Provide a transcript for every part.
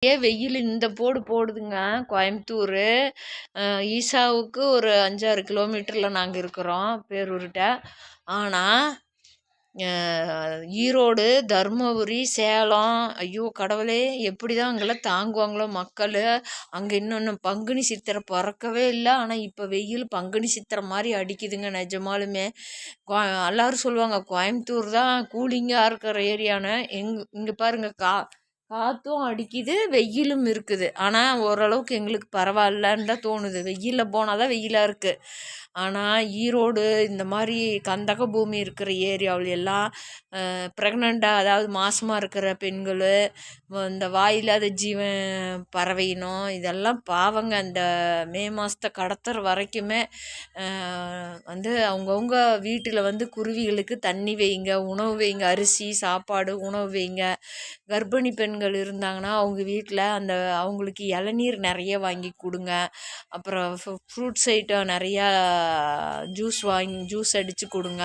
வெயில் இந்த போடு போடுதுங்க கோயம்புத்தூர். ஈசாவுக்கு ஒரு 5-6 கிலோமீட்டரில் நாங்கள் இருக்கிறோம் பேரூர்கிட்ட. ஆனால் ஈரோடு, தருமபுரி, சேலம், ஐயோ கடவுளே, எப்படி தான் அங்கெல்லாம் தாங்குவாங்களோ மக்கள். அங்கே இன்னும் பங்குனி சித்திரை பிறக்கவே இல்லை. ஆனால் இப்போ வெயில் பங்குனி சித்திரை மாதிரி அடிக்குதுங்க நிஜமாலுமே. எல்லோரும் சொல்லுவாங்க கோயம்புத்தூர் தான் கூலிங்காக இருக்கிற ஏரியான்னு. இங்கே பாருங்கள், காற்றும் அடிக்குது, வெயிலும் இருக்குது. ஆனால் ஓரளவுக்கு எங்களுக்கு பரவாயில்லன்னு தான் தோணுது. வெயிலில் போனால் தான் வெயிலாக இருக்குது. ஆனால் ஈரோடு இந்த மாதிரி கந்தக பூமி இருக்கிற ஏரியாவில் எல்லாம் ப்ரெக்னெண்ட்டாக, அதாவது மாதமாக இருக்கிற பெண்கள், இந்த வாயில்லாத ஜீவன் பறவையினம், இதெல்லாம் பாவங்க. அந்த மே மாதத்தை கடத்துற வரைக்குமே வந்து அவங்கவுங்க வீட்டில் வந்து குருவிகளுக்கு தண்ணி வைங்க, உணவு வைங்க, அரிசி சாப்பாடு உணவு வைங்க. கர்ப்பிணி பெண்கள் இருந்தாங்கன்னா அவங்க வீட்டில் அவங்களுக்கு இளநீர் நிறைய வாங்கி கொடுங்க. அப்புறம் ஃப்ரூட்ஸ் ஐட்டம் நிறையா ஜூஸ் அடித்து கொடுங்க.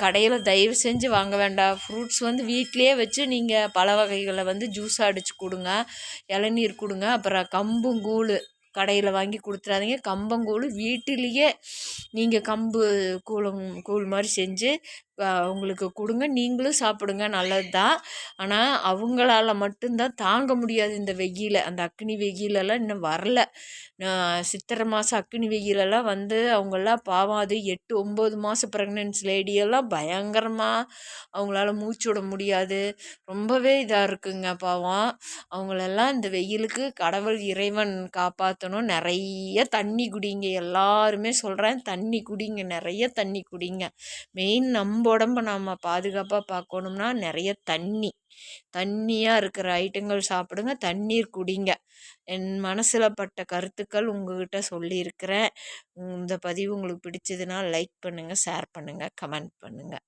கடையில் தயவு செஞ்சு வாங்க வேண்டாம். ஃப்ரூட்ஸ் வந்து வீட்டிலையே வச்சு நீங்கள் பல வகைகளை வந்து ஜூஸாக அடித்து கொடுங்க, இளநீர் கொடுங்க. அப்புறம் கம்பங்கூழ் கடையில் வாங்கி கொடுத்துறாதீங்க. கம்பங்கூழ் வீட்டிலேயே நீங்கள் கம்பு கூழ் மாதிரி செஞ்சு அவங்களுக்கு கொடுங்க, நீங்களும் சாப்பிடுங்க, நல்லது தான். ஆனால் அவங்களால மட்டும்தான் தாங்க முடியாது இந்த வெயிலை. அந்த அக்னி வெயிலெல்லாம் இன்னும் வரல. சித்திரை மாதம் அக்னி வெயிலெல்லாம் வந்து அவங்கெல்லாம் பாவம். அது 8-9 மாதம் ப்ரெக்னென்சி லேடியெல்லாம் பயங்கரமாக அவங்களால மூச்சு விட முடியாது. ரொம்பவே இதாக இருக்குங்க பாவம். அவங்களெல்லாம் இந்த வெயிலுக்கு கடவுள் இறைவன் காப்பாற்றணும். நிறைய தண்ணி குடிங்க, எல்லாருமே சொல்கிறேன். தண்ணி குடிங்க, நிறைய தண்ணி குடிங்க. மெயின் நம்ம உடம்ப நம்ம பாதுகாப்பாக பார்க்கணும்னா நிறைய தண்ணியாக இருக்கிற ஐட்டங்கள் சாப்பிடுங்க, தண்ணீர் குடிங்க. என் மனசில் பட்ட கருத்துக்கள் உங்கள்கிட்ட சொல்லியிருக்கிறேன். இந்த பதிவு உங்களுக்கு பிடிச்சதுன்னா லைக் பண்ணுங்கள், ஷேர் பண்ணுங்கள், கமெண்ட் பண்ணுங்கள்.